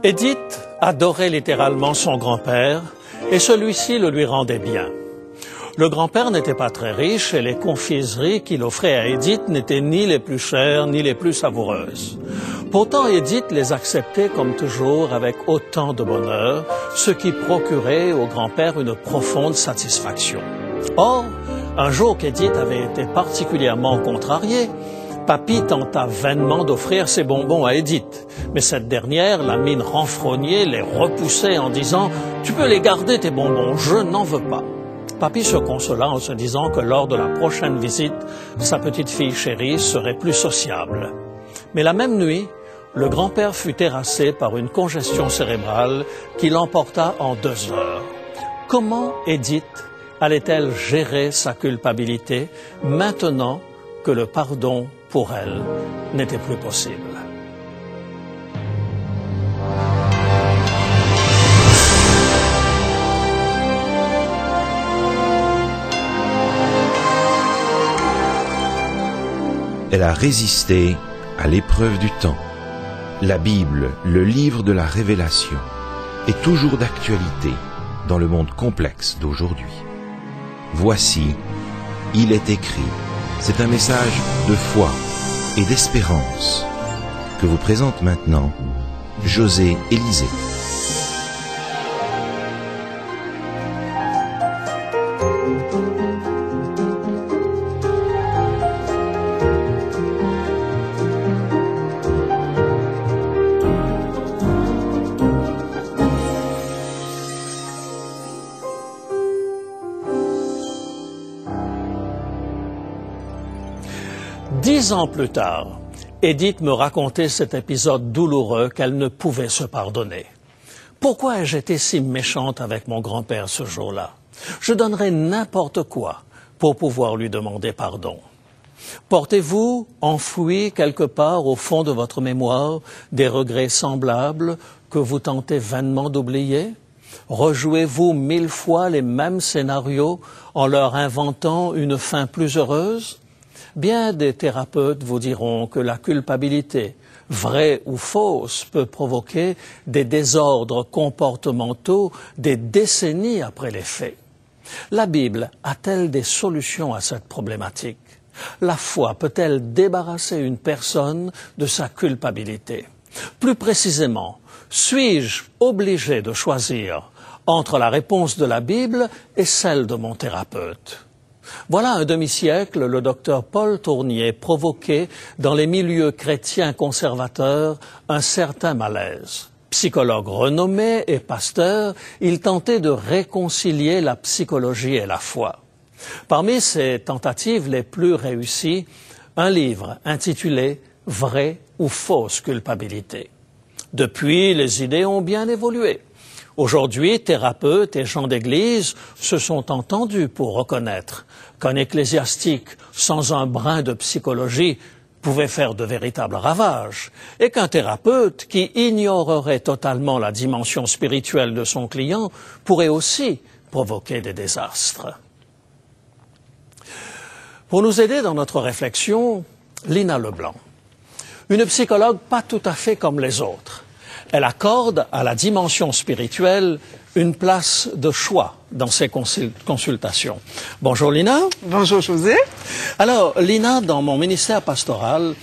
Édith adorait littéralement son grand-père et celui-ci le lui rendait bien. Le grand-père n'était pas très riche et les confiseries qu'il offrait à Édith n'étaient ni les plus chères ni les plus savoureuses. Pourtant, Édith les acceptait comme toujours avec autant de bonheur, ce qui procurait au grand-père une profonde satisfaction. Or, un jour qu'Édith avait été particulièrement contrariée, Papy tenta vainement d'offrir ses bonbons à Édith, mais cette dernière, la mine renfrognée, les repoussait en disant « Tu peux les garder tes bonbons, je n'en veux pas ». Papy se consola en se disant que lors de la prochaine visite, sa petite fille chérie serait plus sociable. Mais la même nuit, le grand-père fut terrassé par une congestion cérébrale qui l'emporta en 2 heures. Comment Édith allait-elle gérer sa culpabilité maintenant que le pardon pour elle n'était plus possible? Elle a résisté à l'épreuve du temps. La Bible, le livre de la révélation, est toujours d'actualité dans le monde complexe d'aujourd'hui. Voici, il est écrit. C'est un message de foi et d'espérance que vous présente maintenant José Élysée. Dix ans plus tard, Édith me racontait cet épisode douloureux qu'elle ne pouvait se pardonner. Pourquoi ai-je été si méchante avec mon grand-père ce jour-là? Je donnerais n'importe quoi pour pouvoir lui demander pardon. Portez-vous enfouis quelque part au fond de votre mémoire des regrets semblables que vous tentez vainement d'oublier? Rejouez-vous 1000 fois les mêmes scénarios en leur inventant une fin plus heureuse? Bien des thérapeutes vous diront que la culpabilité, vraie ou fausse, peut provoquer des désordres comportementaux des décennies après les faits. La Bible a-t-elle des solutions à cette problématique? La foi peut-elle débarrasser une personne de sa culpabilité? Plus précisément, suis-je obligé de choisir entre la réponse de la Bible et celle de mon thérapeute? Voilà un demi-siècle, le docteur Paul Tournier provoquait dans les milieux chrétiens conservateurs un certain malaise. Psychologue renommé et pasteur, il tentait de réconcilier la psychologie et la foi. Parmi ses tentatives les plus réussies, un livre intitulé « Vraie ou fausse culpabilité ». Depuis, les idées ont bien évolué. Aujourd'hui, thérapeutes et gens d'église se sont entendus pour reconnaître qu'un ecclésiastique sans un brin de psychologie pouvait faire de véritables ravages et qu'un thérapeute qui ignorerait totalement la dimension spirituelle de son client pourrait aussi provoquer des désastres. Pour nous aider dans notre réflexion, Lina Leblanc, une psychologue pas tout à fait comme les autres. Elle accorde à la dimension spirituelle une place de choix dans ses consultations. Bonjour Lina. Bonjour José. Alors Lina, dans mon ministère pastoral,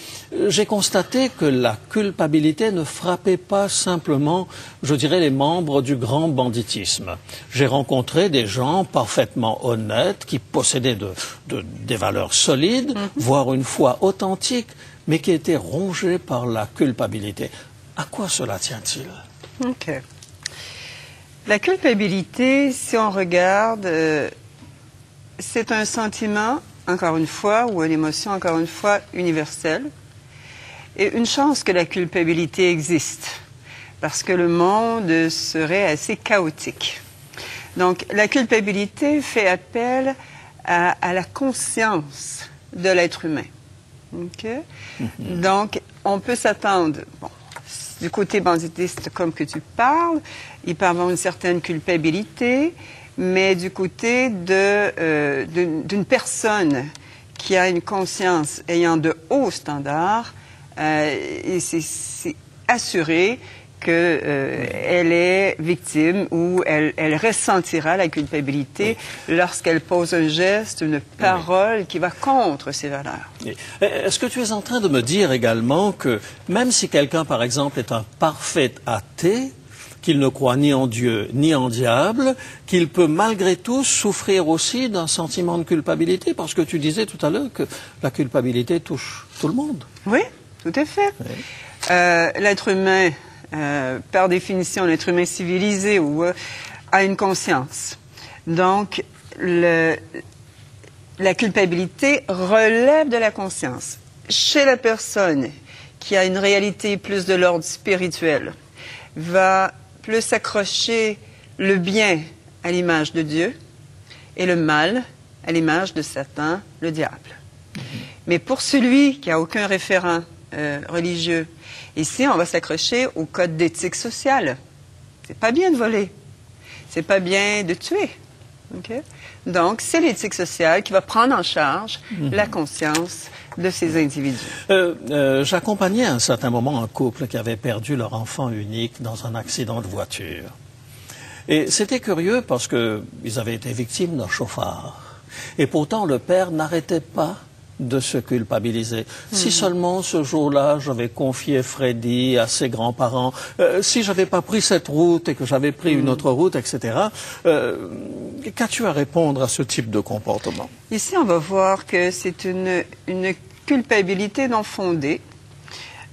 j'ai constaté que la culpabilité ne frappait pas simplement, je dirais, les membres du grand banditisme. J'ai rencontré des gens parfaitement honnêtes qui possédaient des valeurs solides, voire une foi authentique, mais qui étaient rongés par la culpabilité. À quoi cela tient-il? OK. La culpabilité, si on regarde, c'est un sentiment, encore une fois, ou une émotion, encore une fois, universelle. Et une chance que la culpabilité existe, parce que le monde serait assez chaotique. Donc, la culpabilité fait appel à la conscience de l'être humain. OK? Donc, on peut s'attendre... Bon, du côté banditiste, comme que tu parles, il peut avoir une certaine culpabilité, mais du côté d'une personne qui a une conscience ayant de hauts standards, c'est assuré qu'elle est victime ou elle ressentira la culpabilité lorsqu'elle pose un geste, une parole qui va contre ses valeurs. Est-ce que tu es en train de me dire également que même si quelqu'un, par exemple, est un parfait athée, qu'il ne croit ni en Dieu ni en diable, qu'il peut malgré tout souffrir aussi d'un sentiment de culpabilité? Parce que tu disais tout à l'heure que la culpabilité touche tout le monde. Oui, tout à fait. Oui. L'être humain, par définition, l'être humain civilisé a une conscience. Donc, la culpabilité relève de la conscience. Chez la personne qui a une réalité plus de l'ordre spirituel, va plus accrocher le bien à l'image de Dieu et le mal à l'image de Satan, le diable. Mais pour celui qui n'a aucun référent religieux, ici, on va s'accrocher au code d'éthique sociale. C'est pas bien de voler. C'est pas bien de tuer. Okay? Donc, c'est l'éthique sociale qui va prendre en charge la conscience de ces individus. J'accompagnais à un certain moment un couple qui avait perdu leur enfant unique dans un accident de voiture. Et c'était curieux parce qu'ils avaient été victimes d'un chauffard. Et pourtant, le père n'arrêtait pas de se culpabiliser. Si seulement ce jour-là, j'avais confié Freddy à ses grands-parents, si j'avais pas pris cette route et que j'avais pris une autre route, etc. Qu'as-tu à répondre à ce type de comportement? Ici, on va voir que c'est une culpabilité non fondée.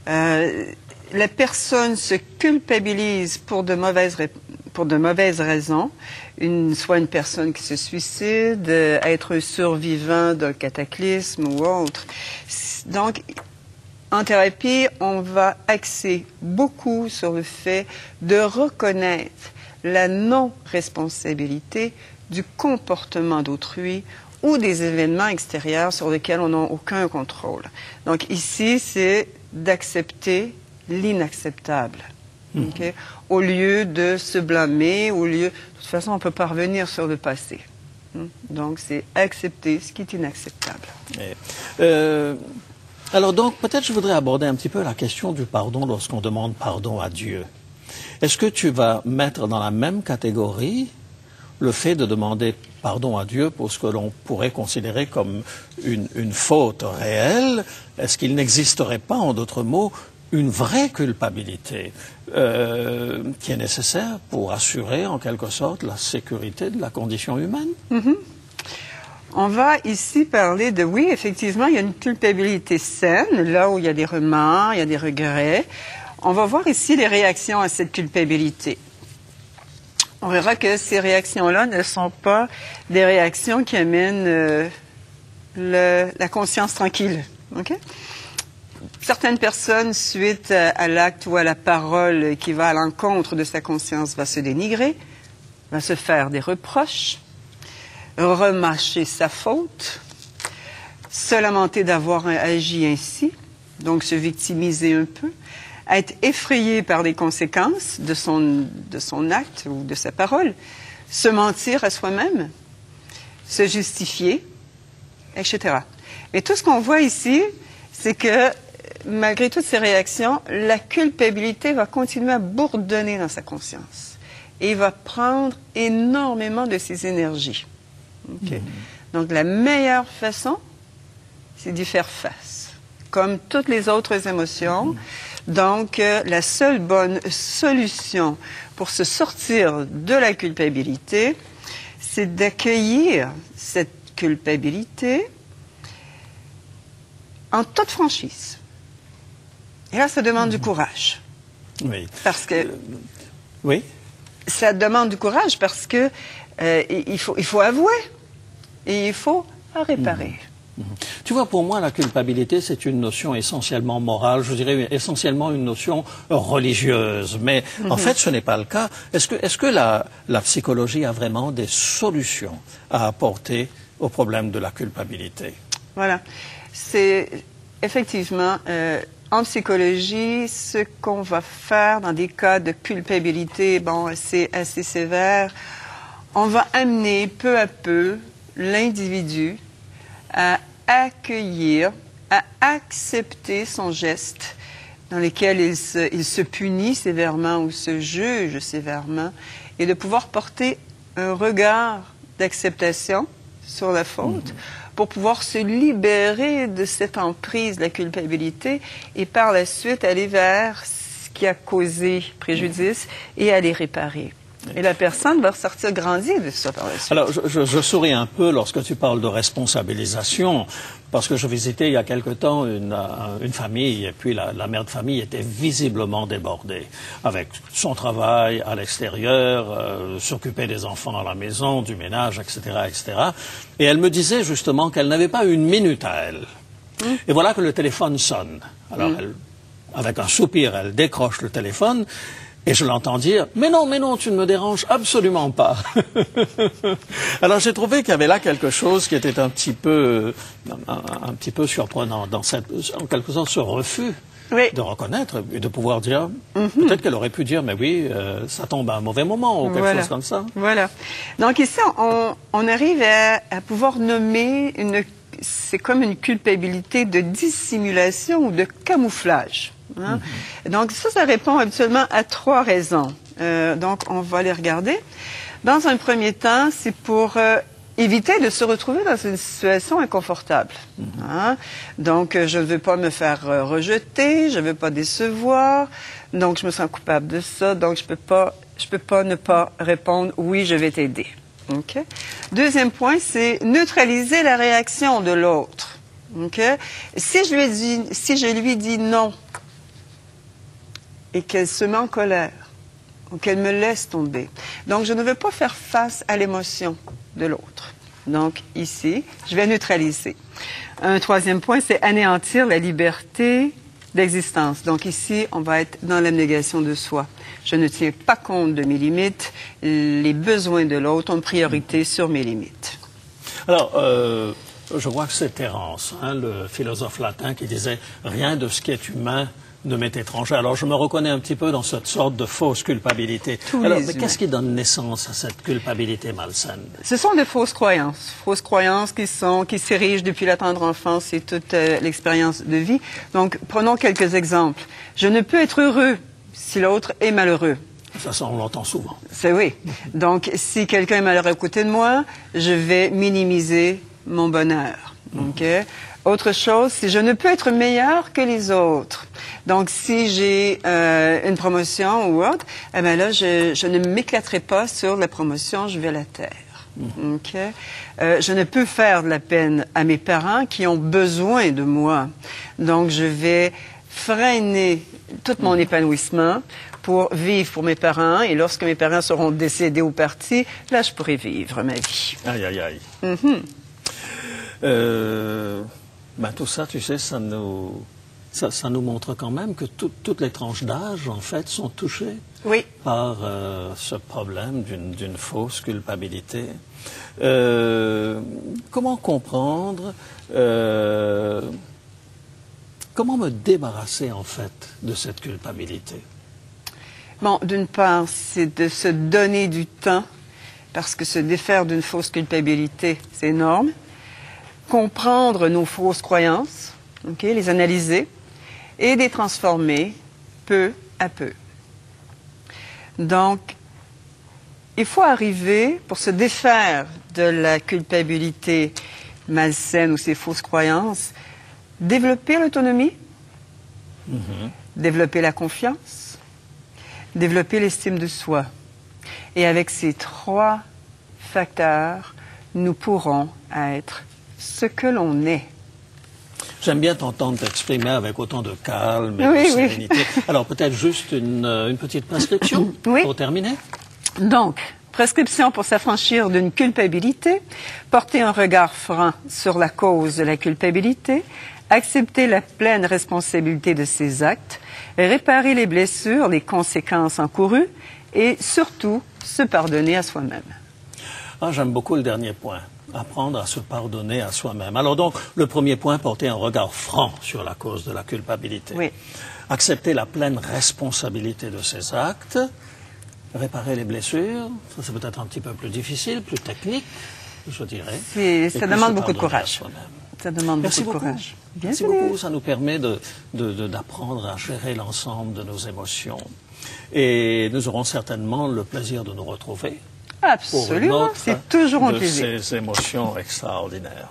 La personne se culpabilise pour de mauvaises raisons, soit une personne qui se suicide, être un survivant d'un cataclysme ou autre. Donc, en thérapie, on va axer beaucoup sur le fait de reconnaître la non-responsabilité du comportement d'autrui ou des événements extérieurs sur lesquels on n'a aucun contrôle. Donc ici, c'est d'accepter l'inacceptable. Okay? Au lieu de se blâmer, de toute façon, on peut pas revenir sur le passé. Donc, c'est accepter ce qui est inacceptable. Alors donc, peut-être je voudrais aborder un petit peu la question du pardon lorsqu'on demande pardon à Dieu. Est-ce que tu vas mettre dans la même catégorie le fait de demander pardon à Dieu pour ce que l'on pourrait considérer comme une faute réelle? Est-ce qu'il n'existerait pas, en d'autres mots, une vraie culpabilité qui est nécessaire pour assurer en quelque sorte la sécurité de la condition humaine? On va ici parler de, oui, effectivement, il y a une culpabilité saine, là où il y a des remords, il y a des regrets. On va voir ici les réactions à cette culpabilité. On verra que ces réactions-là ne sont pas des réactions qui amènent la conscience tranquille. Okay? Certaines personnes, suite à l'acte ou à la parole qui va à l'encontre de sa conscience, va se dénigrer, va se faire des reproches, remâcher sa faute, se lamenter d'avoir agi ainsi, donc se victimiser un peu, être effrayé par les conséquences de son acte ou de sa parole, se mentir à soi-même, se justifier, etc. Mais tout ce qu'on voit ici, c'est que malgré toutes ces réactions, la culpabilité va continuer à bourdonner dans sa conscience et va prendre énormément de ses énergies. Okay? Donc, la meilleure façon, c'est d'y faire face, comme toutes les autres émotions. Donc, la seule bonne solution pour se sortir de la culpabilité, c'est d'accueillir cette culpabilité en toute franchise. Et là, ça demande du courage. Oui. Parce que... oui. Ça demande du courage parce que il faut avouer et il faut réparer. Tu vois, pour moi, la culpabilité, c'est une notion essentiellement morale, je dirais essentiellement une notion religieuse. Mais en fait, ce n'est pas le cas. Est-ce que la psychologie a vraiment des solutions à apporter au problème de la culpabilité? Voilà. C'est effectivement, en psychologie, ce qu'on va faire dans des cas de culpabilité, bon, c'est assez sévère, on va amener peu à peu l'individu à accueillir, à accepter son geste. dans lesquels il se punit sévèrement ou se juge sévèrement, et de pouvoir porter un regard d'acceptation sur la faute pour pouvoir se libérer de cette emprise de la culpabilité et par la suite aller vers ce qui a causé préjudice et aller réparer. Et la personne va ressortir grandie de ça par la suite. Alors, je souris un peu lorsque tu parles de responsabilisation, parce que je visitais il y a quelque temps une famille, et puis la mère de famille était visiblement débordée, avec son travail à l'extérieur, s'occuper des enfants à la maison, du ménage, etc., etc. Et elle me disait justement qu'elle n'avait pas une minute à elle. Et voilà que le téléphone sonne. Alors, elle, avec un soupir, elle décroche le téléphone. Et je l'entends dire, mais non, tu ne me déranges absolument pas. Alors j'ai trouvé qu'il y avait là quelque chose qui était un petit peu surprenant dans en quelque sorte, ce refus de reconnaître et de pouvoir dire, peut-être qu'elle aurait pu dire, mais oui, ça tombe à un mauvais moment ou quelque chose comme ça. Voilà. Donc ici, on arrive à pouvoir nommer c'est comme une culpabilité de dissimulation ou de camouflage. Hein? Donc ça répond habituellement à 3 raisons. Donc on va les regarder. Dans un premier temps, c'est pour éviter de se retrouver dans une situation inconfortable. Hein? Donc je ne veux pas me faire rejeter, je ne veux pas décevoir, donc je me sens coupable de ça, donc je peux pas ne pas répondre oui, je vais t'aider. Okay? Deuxième point, c'est neutraliser la réaction de l'autre. Okay? Si je lui dis non et qu'elle se met en colère ou qu'elle me laisse tomber, donc je ne veux pas faire face à l'émotion de l'autre. Donc ici, je vais neutraliser. Un troisième point, c'est anéantir la liberté d'existence. Donc ici, on va être dans l'abnégation de soi. Je ne tiens pas compte de mes limites. Les besoins de l'autre ont priorité sur mes limites. Alors, je vois que c'est Terence, hein, le philosophe latin, qui disait « Rien de ce qui est humain ne m'est étranger ». Alors, je me reconnais un petit peu dans cette sorte de fausse culpabilité. Alors, mais qu'est-ce qui donne naissance à cette culpabilité malsaine? Ce sont des fausses croyances. Fausses croyances qui s'érigent depuis la tendre enfance et toute l'expérience de vie. Donc, prenons quelques exemples. Je ne peux être heureux si l'autre est malheureux. Ça, on l'entend souvent. C'est oui. Donc, si quelqu'un est malheureux à côté de moi, je vais minimiser mon bonheur. Okay? Autre chose, si je ne peux être meilleur que les autres. Donc, si j'ai une promotion ou autre, eh bien là, je ne m'éclaterai pas sur la promotion, je vais la taire. Okay? Je ne peux faire de la peine à mes parents qui ont besoin de moi. Donc, je vais freiner tout mon épanouissement pour vivre pour mes parents. Et lorsque mes parents seront décédés ou partis, là, je pourrai vivre ma vie. Aïe, aïe, aïe. Ben, tout ça, tu sais, ça nous montre quand même que toutes les tranches d'âge, en fait, sont touchées par ce problème d'une fausse culpabilité. Comment comprendre, comment me débarrasser, en fait, de cette culpabilité? Bon, d'une part, c'est de se donner du temps, parce que se défaire d'une fausse culpabilité, c'est énorme. Comprendre nos fausses croyances, les analyser et les transformer peu à peu. Donc, il faut arriver, pour se défaire de la culpabilité malsaine ou ses fausses croyances, développer l'autonomie, développer la confiance, développer l'estime de soi. Et avec ces 3 facteurs, nous pourrons être ce que l'on est. J'aime bien t'entendre t'exprimer avec autant de calme et de sérénité. Alors peut-être juste une petite prescription pour terminer. Donc, prescription pour s'affranchir d'une culpabilité, porter un regard franc sur la cause de la culpabilité, accepter la pleine responsabilité de ses actes, réparer les blessures, les conséquences encourues et surtout se pardonner à soi-même. Ah, j'aime beaucoup le dernier point. Apprendre à se pardonner à soi-même. Alors donc, le premier point, porter un regard franc sur la cause de la culpabilité. Oui. Accepter la pleine responsabilité de ses actes. Réparer les blessures. Ça, c'est peut-être un petit peu plus difficile, plus technique. je dirais. Ça demande beaucoup de courage. Ça demande Merci beaucoup de beaucoup. courage. Merci beaucoup. Ça nous permet d'apprendre à gérer l'ensemble de nos émotions. Et nous aurons certainement le plaisir de nous retrouver. Absolument, c'est toujours un plaisir. De ces émotions extraordinaires.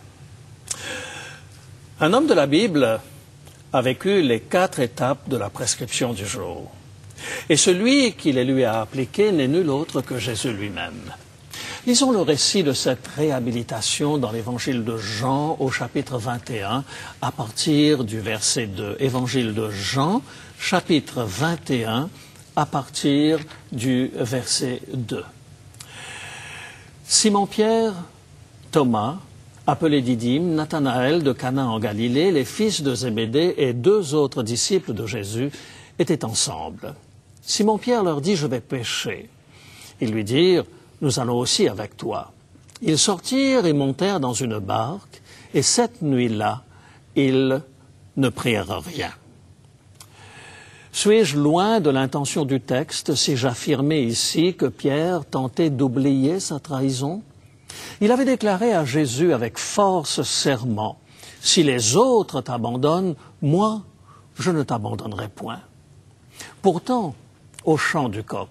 Un homme de la Bible a vécu les 4 étapes de la prescription du jour. Et celui qui les lui a appliquées n'est nul autre que Jésus lui-même. Lisons le récit de cette réhabilitation dans l'évangile de Jean au chapitre 21 à partir du verset 2. Évangile de Jean, chapitre 21 à partir du verset 2. Simon-Pierre, Thomas, appelé Didyme, Nathanaël de Cana en Galilée, les fils de Zébédée et 2 autres disciples de Jésus étaient ensemble. Simon-Pierre leur dit « Je vais pêcher ». Ils lui dirent « Nous allons aussi avec toi ». Ils sortirent et montèrent dans une barque, et cette nuit-là, ils ne prirent rien. Suis-je loin de l'intention du texte si j'affirmais ici que Pierre tentait d'oublier sa trahison? Il avait déclaré à Jésus avec force serment, « Si les autres t'abandonnent, moi, je ne t'abandonnerai point. » Pourtant, au chant du coq,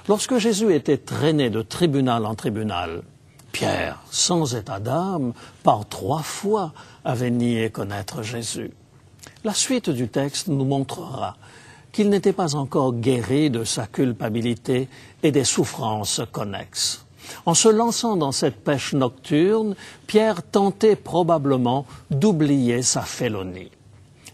lorsque Jésus était traîné de tribunal en tribunal, Pierre, sans état d'âme, par 3 fois, avait nié connaître Jésus. La suite du texte nous montrera qu'il n'était pas encore guéri de sa culpabilité et des souffrances connexes. En se lançant dans cette pêche nocturne, Pierre tentait probablement d'oublier sa félonie.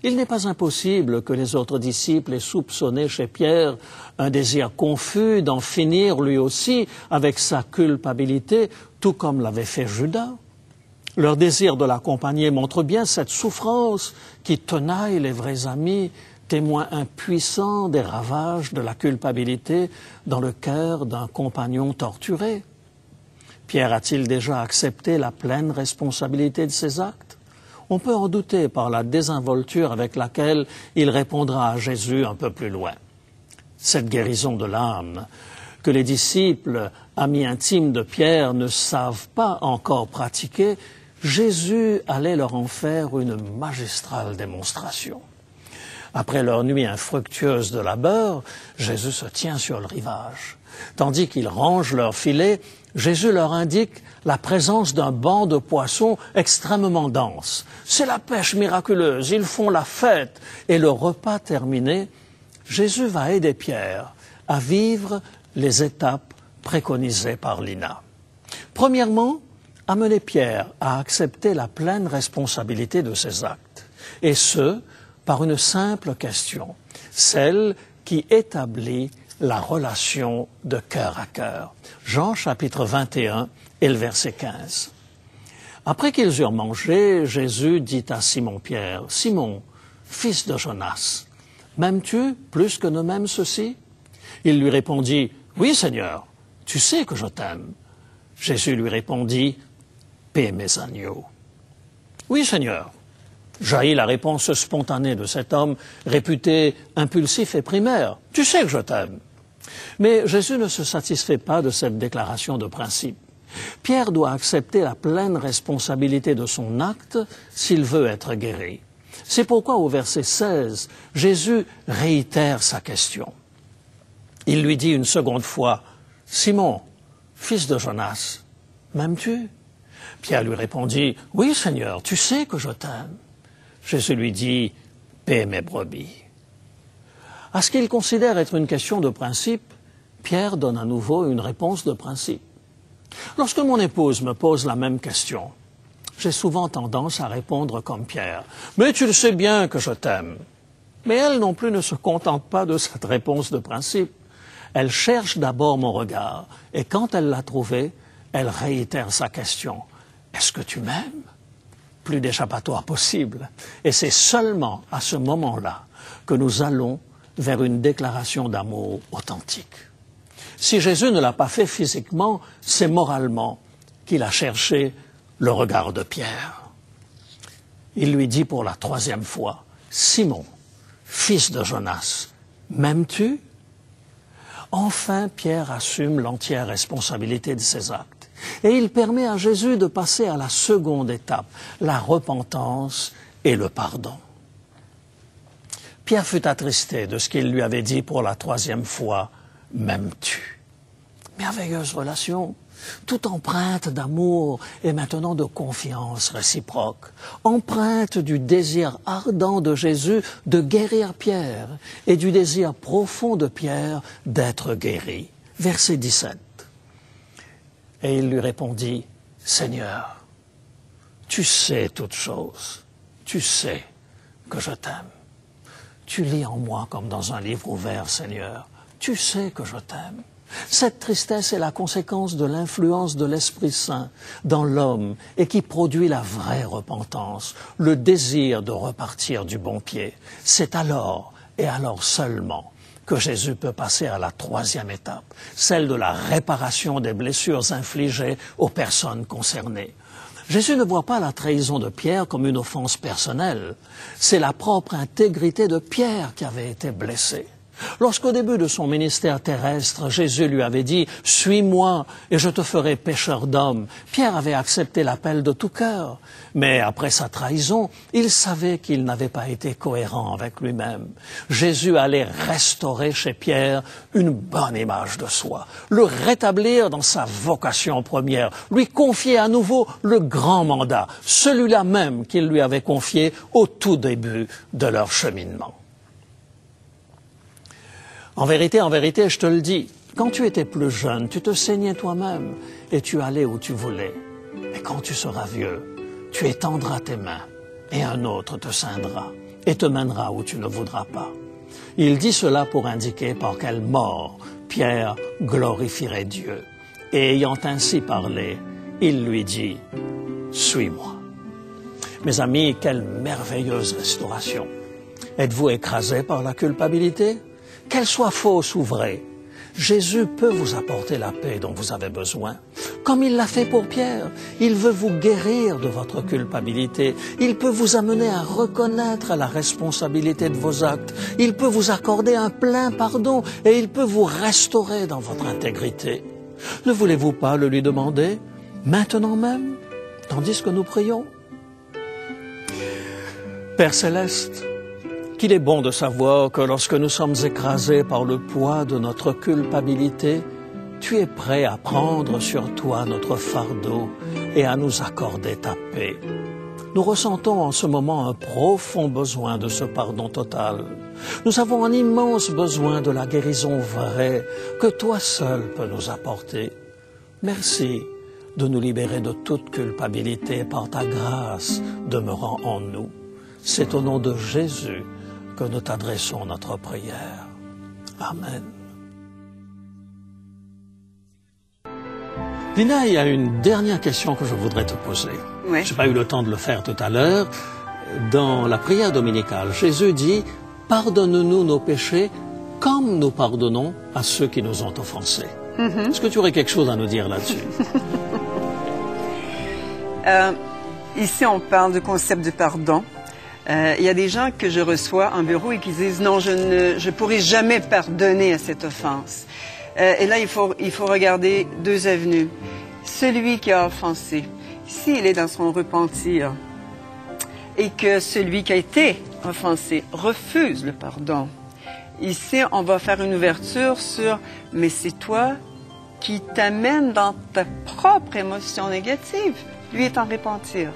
Il n'est pas impossible que les autres disciples aient soupçonné chez Pierre un désir confus d'en finir lui aussi avec sa culpabilité, tout comme l'avait fait Judas. Leur désir de l'accompagner montre bien cette souffrance qui tenaille les vrais amis, témoin impuissant des ravages de la culpabilité dans le cœur d'un compagnon torturé. Pierre a-t-il déjà accepté la pleine responsabilité de ses actes? On peut en douter par la désinvolture avec laquelle il répondra à Jésus un peu plus loin. Cette guérison de l'âme, que les disciples, amis intimes de Pierre, ne savent pas encore pratiquer, Jésus allait leur en faire une magistrale démonstration. Après leur nuit infructueuse de labeur, Jésus se tient sur le rivage. Tandis qu'ils rangent leurs filets, Jésus leur indique la présence d'un banc de poissons extrêmement dense. C'est la pêche miraculeuse, ils font la fête. Et le repas terminé, Jésus va aider Pierre à vivre les étapes préconisées par Lina. Premièrement, amener Pierre à accepter la pleine responsabilité de ses actes. Et ce, par une simple question, celle qui établit la relation de cœur à cœur. Jean chapitre 21 et le verset 15. Après qu'ils eurent mangé, Jésus dit à Simon-Pierre, « Simon, fils de Jonas, m'aimes-tu plus que ne m'aiment ceux-ci » Il lui répondit, « Oui, Seigneur, tu sais que je t'aime. » Jésus lui répondit, « Paie mes agneaux. » « Oui, Seigneur. » Jaillit la réponse spontanée de cet homme, réputé impulsif et primaire. « Tu sais que je t'aime. » Mais Jésus ne se satisfait pas de cette déclaration de principe. Pierre doit accepter la pleine responsabilité de son acte s'il veut être guéri. C'est pourquoi au verset 16, Jésus réitère sa question. Il lui dit une seconde fois, « Simon, fils de Jonas, m'aimes-tu » Pierre lui répondit, « Oui, Seigneur, tu sais que je t'aime. » Jésus lui dit, « Paie mes brebis. » À ce qu'il considère être une question de principe, Pierre donne à nouveau une réponse de principe. Lorsque mon épouse me pose la même question, j'ai souvent tendance à répondre comme Pierre, « Mais tu le sais bien que je t'aime. » Mais elle non plus ne se contente pas de cette réponse de principe. Elle cherche d'abord mon regard, et quand elle l'a trouvé, elle réitère sa question, « Est-ce que tu m'aimes ?» Plus d'échappatoire possible. Et c'est seulement à ce moment-là que nous allons vers une déclaration d'amour authentique. Si Jésus ne l'a pas fait physiquement, c'est moralement qu'il a cherché le regard de Pierre. Il lui dit pour la 3e fois, « Simon, fils de Jonas, m'aimes-tu » Enfin, Pierre assume l'entière responsabilité de ses actes. Et il permet à Jésus de passer à la seconde étape, la repentance et le pardon. Pierre fut attristé de ce qu'il lui avait dit pour la troisième fois, « M'aimes-tu » Merveilleuse relation, toute empreinte d'amour et maintenant de confiance réciproque, empreinte du désir ardent de Jésus de guérir Pierre et du désir profond de Pierre d'être guéri. Verset 17. Et il lui répondit, « Seigneur, tu sais toutes choses, tu sais que je t'aime. Tu lis en moi comme dans un livre ouvert, Seigneur, tu sais que je t'aime. » Cette tristesse est la conséquence de l'influence de l'Esprit Saint dans l'homme et qui produit la vraie repentance, le désir de repartir du bon pied. C'est alors, et alors seulement, que Jésus peut passer à la troisième étape, celle de la réparation des blessures infligées aux personnes concernées. Jésus ne voit pas la trahison de Pierre comme une offense personnelle. C'est la propre intégrité de Pierre qui avait été blessée. Lorsqu'au début de son ministère terrestre, Jésus lui avait dit « Suis-moi et je te ferai pécheur d'hommes », Pierre avait accepté l'appel de tout cœur. Mais après sa trahison, il savait qu'il n'avait pas été cohérent avec lui-même. Jésus allait restaurer chez Pierre une bonne image de soi, le rétablir dans sa vocation première, lui confier à nouveau le grand mandat, celui-là même qu'il lui avait confié au tout début de leur cheminement. En vérité, je te le dis, quand tu étais plus jeune, tu te saignais toi-même et tu allais où tu voulais. Et quand tu seras vieux, tu étendras tes mains et un autre te ceindra et te mènera où tu ne voudras pas. Il dit cela pour indiquer par quelle mort Pierre glorifierait Dieu. Et ayant ainsi parlé, il lui dit « Suis-moi ». Mes amis, quelle merveilleuse restauration. Êtes-vous écrasés par la culpabilité ? Qu'elle soit fausse ou vraie, Jésus peut vous apporter la paix dont vous avez besoin. Comme il l'a fait pour Pierre, il veut vous guérir de votre culpabilité. Il peut vous amener à reconnaître la responsabilité de vos actes. Il peut vous accorder un plein pardon et il peut vous restaurer dans votre intégrité. Ne voulez-vous pas le lui demander, maintenant même, tandis que nous prions? Père Céleste, qu'il est bon de savoir que lorsque nous sommes écrasés par le poids de notre culpabilité, tu es prêt à prendre sur toi notre fardeau et à nous accorder ta paix. Nous ressentons en ce moment un profond besoin de ce pardon total. Nous avons un immense besoin de la guérison vraie que toi seul peux nous apporter. Merci de nous libérer de toute culpabilité par ta grâce demeurant en nous. C'est au nom de Jésus que nous t'adressons notre prière. Amen. Lina, il y a une dernière question que je voudrais te poser. Oui. Je n'ai pas eu le temps de le faire tout à l'heure. Dans la prière dominicale, Jésus dit « Pardonne-nous nos péchés comme nous pardonnons à ceux qui nous ont offensés ». Est-ce que tu aurais quelque chose à nous dire là-dessus? Ici, on parle du concept du pardon. Il y a des gens que je reçois en bureau et qui disent « Non, je ne pourrai jamais pardonner à cette offense ». Et là, il faut regarder deux avenues. Celui qui a offensé, s'il est dans son repentir et que celui qui a été offensé refuse le pardon, ici, on va faire une ouverture sur « Mais c'est toi qui t'amène dans ta propre émotion négative. » Lui est en repentir.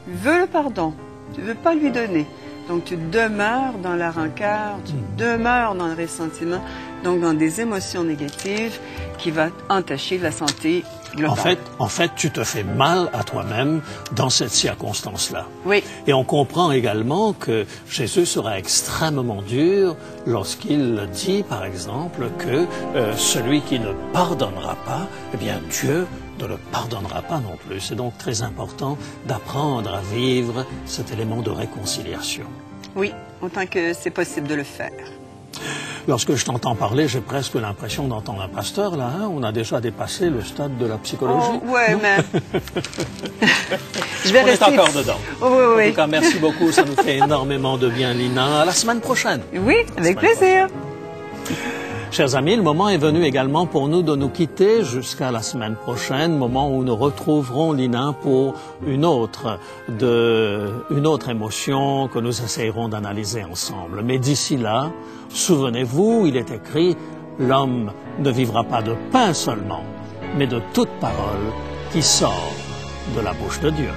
Il veut le pardon. Tu ne veux pas lui donner. Donc, tu demeures dans la rancœur, tu demeures dans le ressentiment, donc dans des émotions négatives qui vont entacher la santé globale. En fait, tu te fais mal à toi-même dans cette circonstance-là. Oui. Et on comprend également que Jésus sera extrêmement dur lorsqu'il dit, par exemple, que celui qui ne pardonnera pas, eh bien, Dieu ne le pardonnera pas non plus. C'est donc très important d'apprendre à vivre cet élément de réconciliation. Oui, autant que c'est possible de le faire. Lorsque je t'entends parler, j'ai presque l'impression d'entendre un pasteur, là. Hein? On a déjà dépassé le stade de la psychologie. Oh, ouais, mais... je vais rester... On est encore dedans. Oh, oui. En tout cas, merci beaucoup. Ça nous fait énormément de bien, Lina. À la semaine prochaine. Oui, avec plaisir. Chers amis, le moment est venu également pour nous de nous quitter jusqu'à la semaine prochaine, moment où nous retrouverons Lina pour une autre émotion que nous essayerons d'analyser ensemble. Mais d'ici là, souvenez-vous, il est écrit « L'homme ne vivra pas de pain seulement, mais de toute parole qui sort de la bouche de Dieu ».